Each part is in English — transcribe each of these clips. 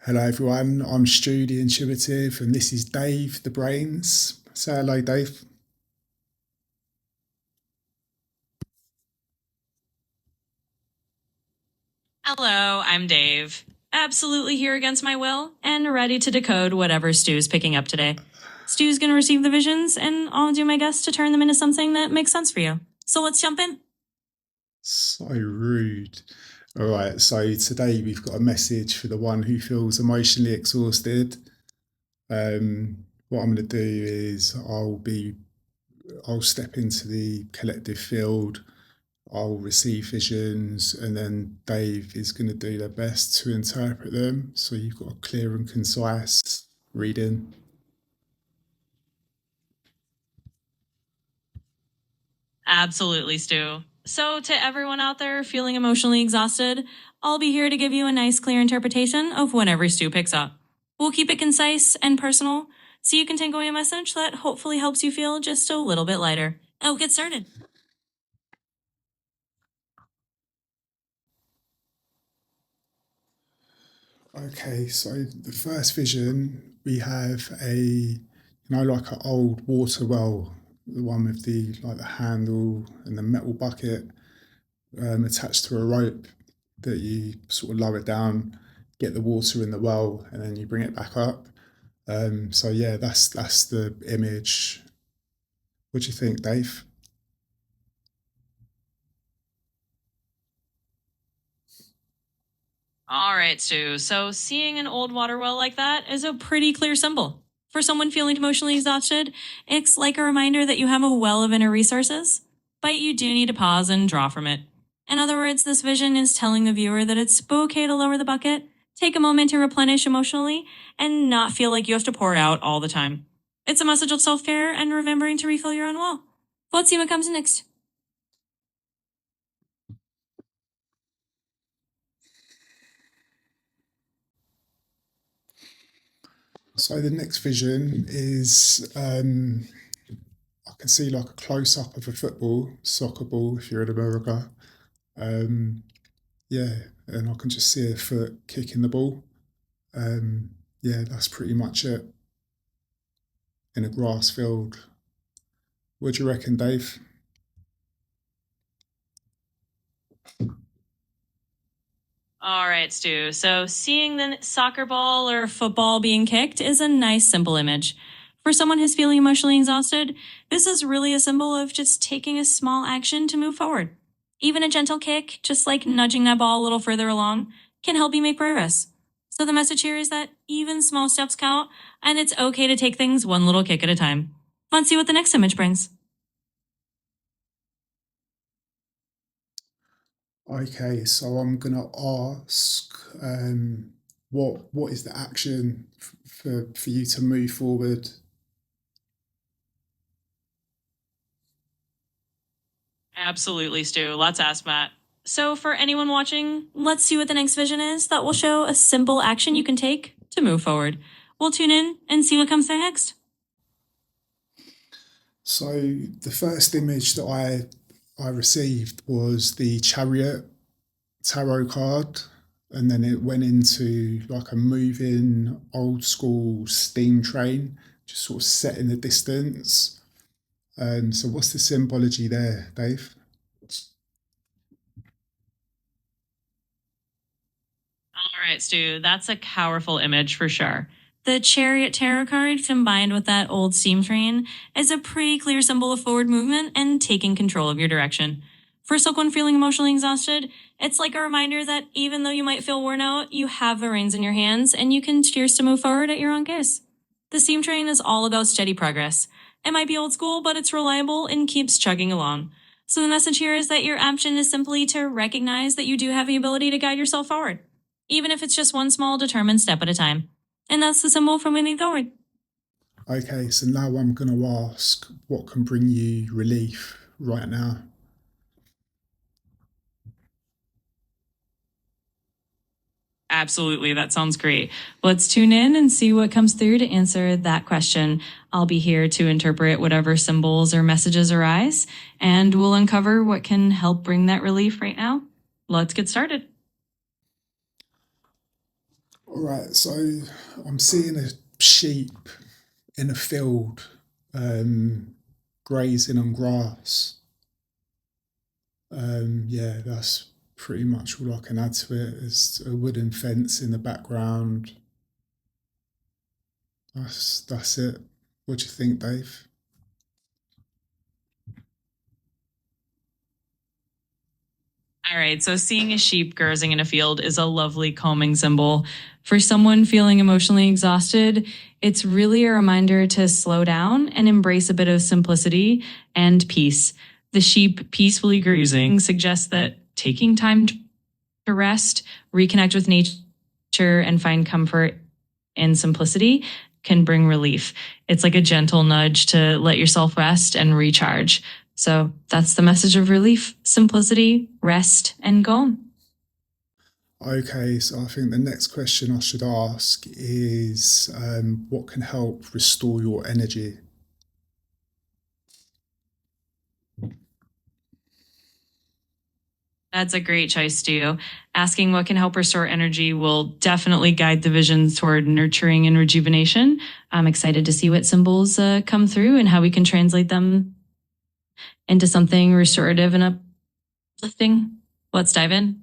Hello, everyone. I'm Stu, the intuitive, and this is Dave, the brains. Say hello, Dave. Hello, I'm Dave. Absolutely here against my will and ready to decode whatever Stu's picking up today. Stu's going to receive the visions, and I'll do my best to turn them into something that makes sense for you. So let's jump in. So rude. All right, so today we've got a message for the one who feels emotionally exhausted. What I'm going to do is I'll step into the collective field. I'll receive visions, and then Dave is going to do their best to interpret them. So you've got a clear and concise reading. Absolutely, Stu. So, to everyone out there feeling emotionally exhausted, I'll be here to give you a nice, clear interpretation of whenever Stu picks up. We'll keep it concise and personal so you can take away a message that hopefully helps you feel just a little bit lighter. Oh, get started. Okay, so the first vision we have like an old water well, the one with the handle and the metal bucket attached to a rope that you sort of lower down, get the water in the well, and then you bring it back up. So yeah, that's the image. What do you think, Dave? All right, Stu. So seeing an old water well like that is a pretty clear symbol. For someone feeling emotionally exhausted, it's like a reminder that you have a well of inner resources, but you do need to pause and draw from it. In other words, this vision is telling the viewer that it's okay to lower the bucket, take a moment to replenish emotionally, and not feel like you have to pour out all the time. It's a message of self-care and remembering to refill your own well. Let's see what comes next. So the next vision is I can see like a close up of a football, soccer ball if you're in America. Um, yeah, and I can just see a foot kicking the ball. Yeah, that's pretty much it in a grass field. What do you reckon, Dave? All right, Stu. So seeing the soccer ball or football being kicked is a nice, simple image. For someone who's feeling emotionally exhausted, this is really a symbol of just taking a small action to move forward. Even a gentle kick, just like nudging that ball a little further along, can help you make progress. So the message here is that even small steps count, and it's okay to take things one little kick at a time. Let's see what the next image brings. Okay, so I'm gonna ask, what is the action for you to move forward? Absolutely, Stu. Let's ask Matt. So, for anyone watching, let's see what the next vision is that will show a simple action you can take to move forward. We'll tune in and see what comes next. So the first image that I received was the Chariot tarot card, and then it went into like a moving old school steam train, just sort of set in the distance. So what's the symbology there, Dave? All right, Stu, that's a powerful image for sure. The Chariot Tarot card combined with that old steam train is a pretty clear symbol of forward movement and taking control of your direction. For someone feeling emotionally exhausted, it's like a reminder that even though you might feel worn out, you have the reins in your hands and you can choose to move forward at your own pace. The steam train is all about steady progress. It might be old school, but it's reliable and keeps chugging along. So the message here is that your action is simply to recognize that you do have the ability to guide yourself forward, even if it's just one small determined step at a time. And that's the symbol for moving forward. Okay, so now I'm going to ask what can bring you relief right now. Absolutely, that sounds great. Let's tune in and see what comes through to answer that question. I'll be here to interpret whatever symbols or messages arise, and we'll uncover what can help bring that relief right now. Let's get started. All right, so I'm seeing a sheep in a field, um, grazing on grass. Yeah, that's pretty much all I can add to it. There's a wooden fence in the background. That's it. What do you think, Dave? All right, so seeing a sheep grazing in a field is a lovely calming symbol. For someone feeling emotionally exhausted, it's really a reminder to slow down and embrace a bit of simplicity and peace. The sheep peacefully grazing suggests that taking time to rest, reconnect with nature, and find comfort in simplicity can bring relief. It's like a gentle nudge to let yourself rest and recharge. So that's the message of relief, simplicity, rest, and calm. Okay, so I think the next question I should ask is what can help restore your energy? That's a great choice, Stu. Asking what can help restore energy will definitely guide the visions toward nurturing and rejuvenation. I'm excited to see what symbols come through and how we can translate them into something restorative and uplifting. Let's dive in.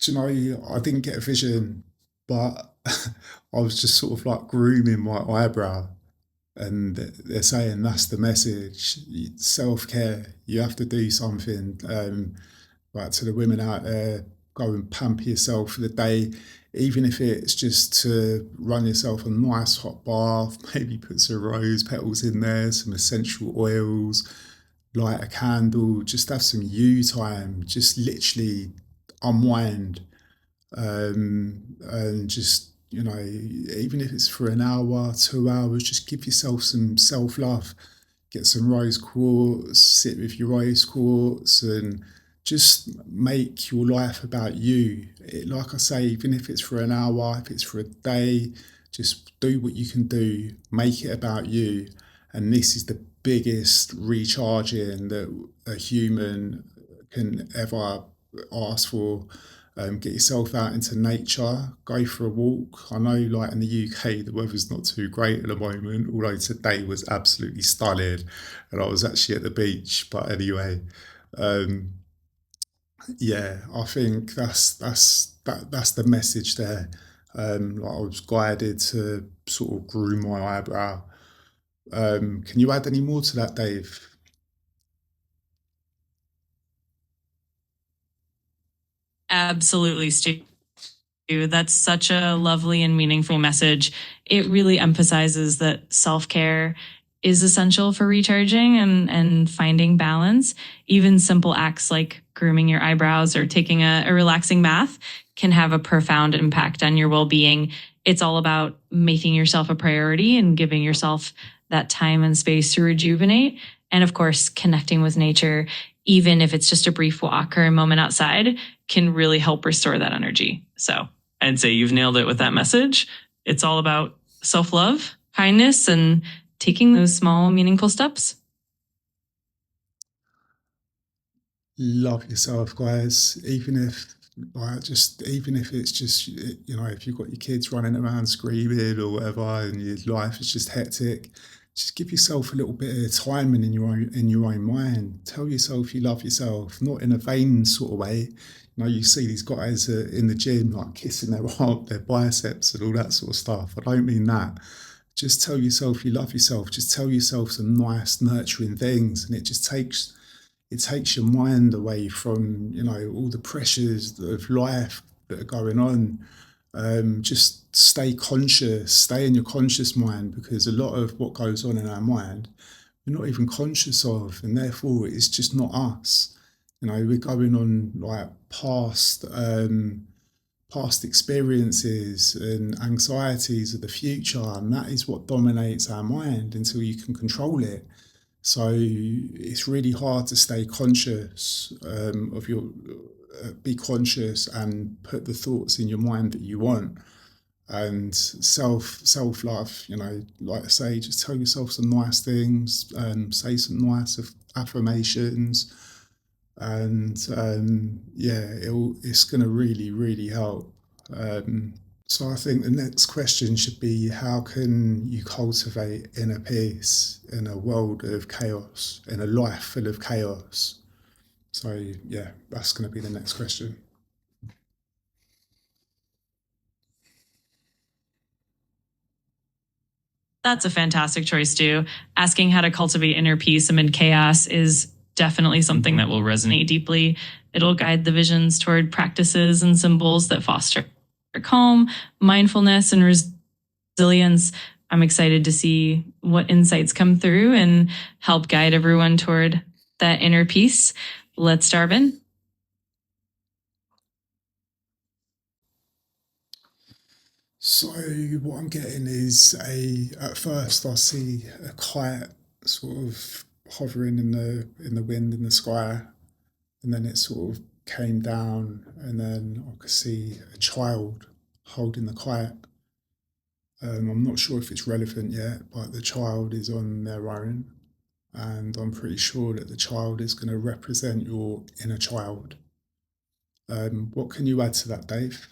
Do you know, I didn't get a vision, but I was just sort of like grooming my eyebrow. And they're saying that's the message. Self care. You have to do something. Like to the women out there, go and pamper yourself for the day, even if it's just to run yourself a nice hot bath. Maybe put some rose petals in there, some essential oils, light a candle. Just have some you time. Just literally unwind, and just even if it's for an hour, 2 hours, just give yourself some self love. Get some rose quartz, sit with your rose quartz, and just make your life about you. Like I say, even if it's for an hour, if it's for a day, just do what you can do. Make it about you, and this is the biggest recharging that a human can ever ask for. Get yourself out into nature, go for a walk. I know, like in the UK, the weather's not too great at the moment, although today was absolutely stunning and I was actually at the beach. But anyway, um, yeah, I think that's the message there. Like I was guided to sort of groom my eyebrow. Can you add any more to that, Dave? Absolutely, Stu. That's such a lovely and meaningful message. It really emphasizes that self care is essential for recharging and finding balance. Even simple acts like grooming your eyebrows or taking a relaxing bath can have a profound impact on your well being. It's all about making yourself a priority and giving yourself that time and space to rejuvenate. And of course, connecting with nature, even if it's just a brief walk or a moment outside, can really help restore that energy. So I'd say you've nailed it with that message. It's all about self love, kindness, and taking those small, meaningful steps. Love yourself, guys. Even if it's just if you've got your kids running around screaming or whatever, and your life is just hectic, just give yourself a little bit of time and in your own mind. Tell yourself you love yourself, not in a vain sort of way. You see these guys in the gym like kissing their arm, their biceps and all that sort of stuff. I don't mean that. Just tell yourself you love yourself. Just tell yourself some nice, nurturing things, and it takes your mind away from all the pressures of life that are going on. Just stay conscious, stay in your conscious mind, because a lot of what goes on in our mind we're not even conscious of, and therefore it's just not us. We're going on like past experiences and anxieties of the future, and that is what dominates our mind until you can control it. So it's really hard to stay conscious be conscious and put the thoughts in your mind that you want. and self love. Like I say, just tell yourself some nice things, say some nice affirmations, and yeah, it's going to really help. So I think the next question should be, how can you cultivate inner peace in a world of chaos, in a life full of chaos? So yeah, that's going to be the next question. That's a fantastic choice, Stu. Asking how to cultivate inner peace amid chaos is definitely something that will resonate deeply. It'll guide the visions toward practices and symbols that foster calm, mindfulness, and resilience. I'm excited to see what insights come through and help guide everyone toward that inner peace. Let's dive in. So what I'm getting is at first I see a kite sort of hovering in the wind in the sky, and then it sort of came down, and then I could see a child holding the kite. I'm not sure if it's relevant yet, but the child is on their own, and I'm pretty sure that the child is going to represent your inner child. What can you add to that, Dave?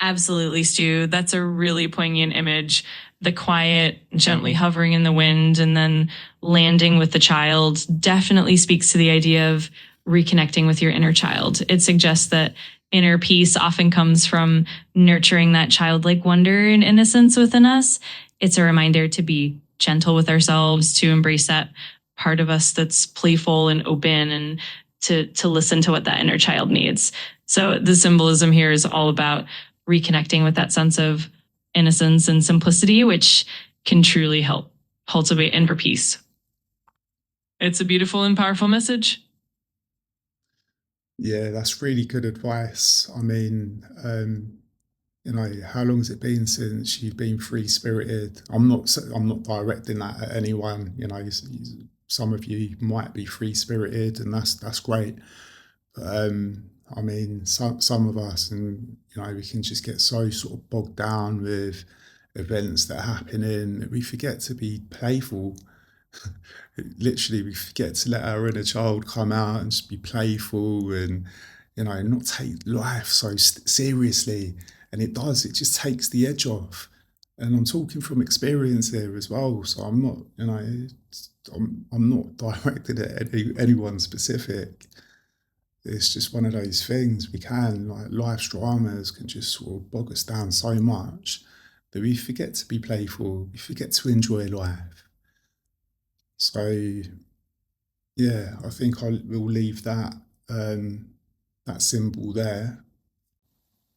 Absolutely, Stu. That's a really poignant image. The quiet, gently hovering in the wind, and then landing with the child definitely speaks to the idea of reconnecting with your inner child. It suggests that inner peace often comes from nurturing that childlike wonder and innocence within us. It's a reminder to be gentle with ourselves, to embrace that part of us that's playful and open, and to listen to what that inner child needs. So the symbolism here is all about reconnecting with that sense of innocence and simplicity, which can truly help cultivate inner peace. It's a beautiful and powerful message. Yeah, that's really good advice. I mean, how long has it been since you've been free spirited? I'm not directing that at anyone. Some of you might be free spirited, and that's great. I mean, some of us, and we can just get so sort of bogged down with events that are happening that we forget to be playful. Literally, we forget to let our inner child come out and just be playful, and not take life so seriously. And it does, it just takes the edge off. And I'm talking from experience here as well, so I'm not, I'm not directed at anyone specific. It's just one of those things. We can, like, life's dramas can just sort of bog us down so much that we forget to be playful, we forget to enjoy life. So yeah, I think we'll leave that symbol there.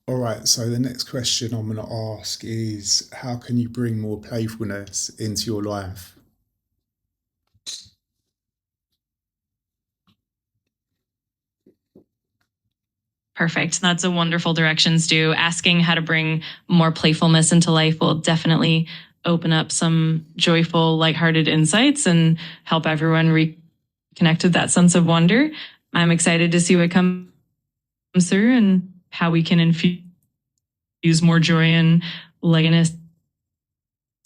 All right, so the next question I'm going to ask is, how can you bring more playfulness into your life? Perfect. That's a wonderful direction, Stu. Asking how to bring more playfulness into life will definitely open up some joyful, lighthearted insights and help everyone reconnect with that sense of wonder. I'm excited to see what comes through and how we can infuse more joy and lightness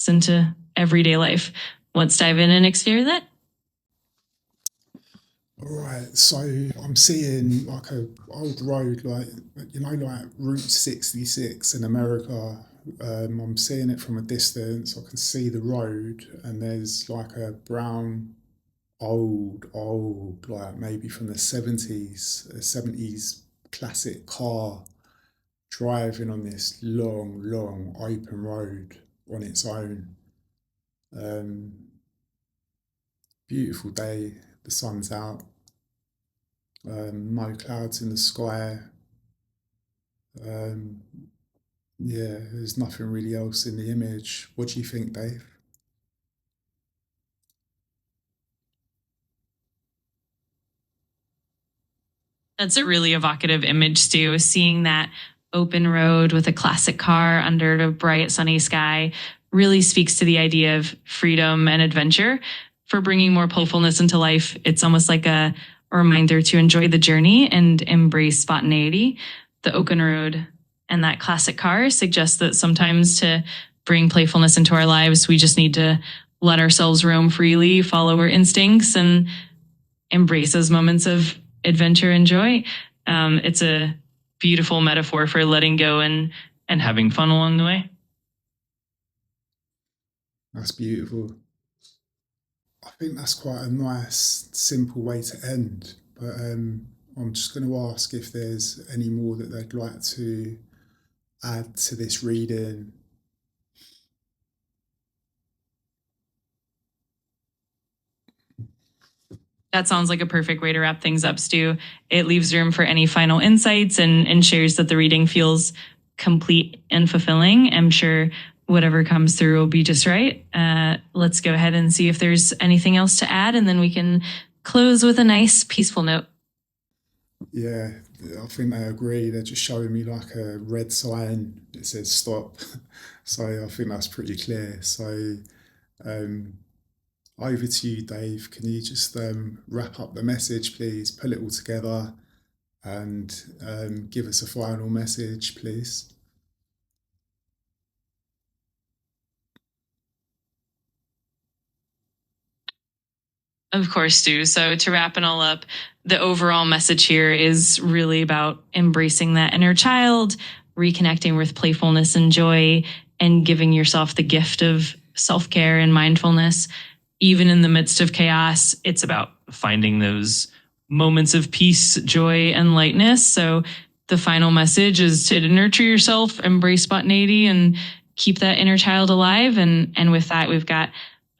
into everyday life. Let's dive in and explore that. All right, so I'm seeing like a old road, like like Route 66 in America. I'm seeing it from a distance. I can see the road, and there's like a brown, old, like maybe from the 70s, a 70s classic car driving on this long open road on its own. Um, Beautiful day, the sun's out, no clouds in the sky. Um, yeah, there's nothing really else in the image. What do you think, Dave? That's a really evocative image, Stu. Seeing that open road with a classic car under a bright sunny sky really speaks to the idea of freedom and adventure. For bringing more playfulness into life, it's almost like a a reminder to enjoy the journey and embrace spontaneity. The Oaken Road and that classic car suggests that sometimes to bring playfulness into our lives, we just need to let ourselves roam freely, follow our instincts, and embrace those moments of adventure and joy. It's a beautiful metaphor for letting go and having fun along the way. That's beautiful. I think that's quite a nice, simple way to end. But I'm just going to ask if there's any more that they'd like to add to this reading. That sounds like a perfect way to wrap things up, Stu. It leaves room for any final insights and ensures that the reading feels complete and fulfilling. I'm sure whatever comes through will be just right. Let's go ahead and see if there's anything else to add, and then we can close with a nice, peaceful note. Yeah, I think they agree. They're just showing me like a red sign that says stop. So I think that's pretty clear. So over to you, Dave. Can you just wrap up the message, please? Pull it all together and give us a final message, please. Of course, Stu. So to wrap it all up, the overall message here is really about embracing that inner child, reconnecting with playfulness and joy, and giving yourself the gift of self-care and mindfulness. Even in the midst of chaos, it's about finding those moments of peace, joy, and lightness. So the final message is to nurture yourself, embrace spontaneity, and keep that inner child alive. And with that, we've got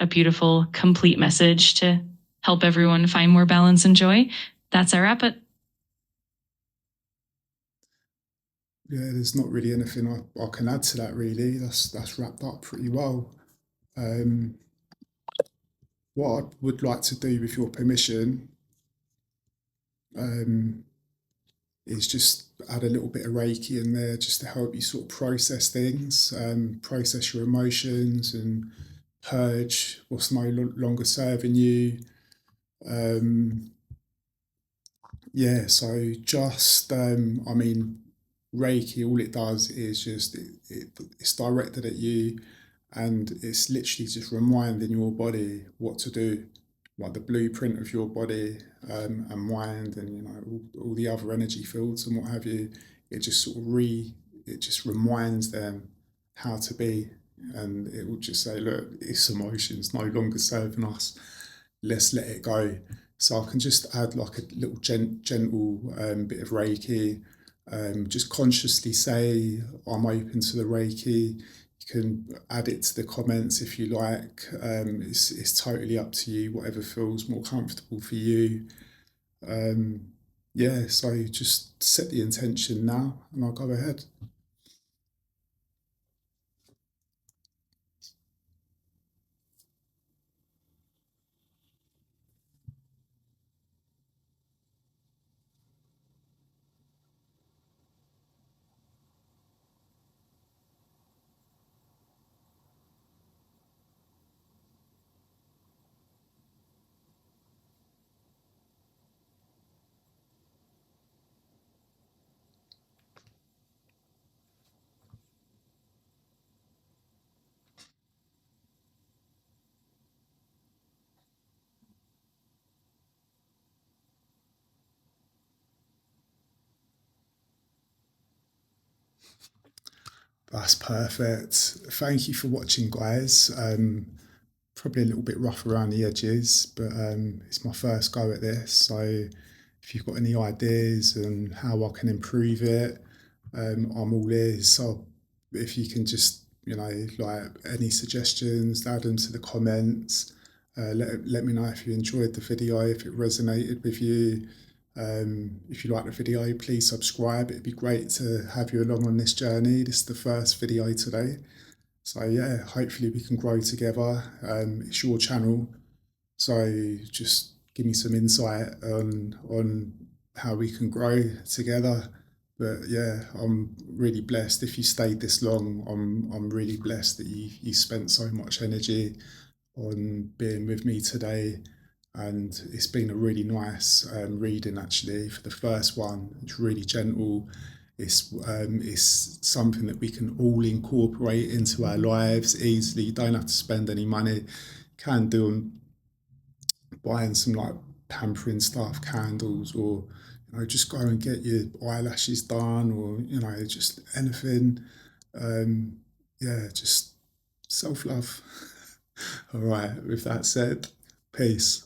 a beautiful, complete message to help everyone find more balance and joy. That's our wrap it. Yeah, there's not really anything I can add to that, really. That's wrapped up pretty well. What I would like to do, with your permission, is just add a little bit of Reiki in there just to help you sort of process things, process your emotions and purge what's no longer serving you. Yeah, so just, I mean, Reiki, all it does is just, it's directed at you, and it's literally just reminding your body what to do, like the blueprint of your body and mind, and you know all the other energy fields and what have you. It just sort of it just reminds them how to be, and it will just say, look, this emotion's no longer serving us. Let's let it go. So I can just add like a little gentle bit of Reiki. Just consciously say I'm open to the Reiki. You can add it to the comments if you like. It's totally up to you, whatever feels more comfortable for you. Yeah, so just set the intention now and I'll go ahead. That's perfect. Thank you for watching, guys. Probably a little bit rough around the edges, but it's my first go at this. So if you've got any ideas and how I can improve it, I'm all ears. So if you can just, you know, like any suggestions, add them to the comments. Let me know if you enjoyed the video, if it resonated with you. If you like the video, please subscribe. It'd be great to have you along on this journey. This is the first video today. So yeah, hopefully we can grow together. It's your channel, so just give me some insight on how we can grow together. But yeah, I'm really blessed. If you stayed this long, I'm really blessed that you spent so much energy on being with me today. and it's been a really nice reading actually. For the first one, it's really gentle. It's something that we can all incorporate into our lives easily. You don't have to spend any money. Can do them buying some like pampering stuff, candles, or just go and get your eyelashes done, or just anything. Yeah, just self love. All right. With that said, peace.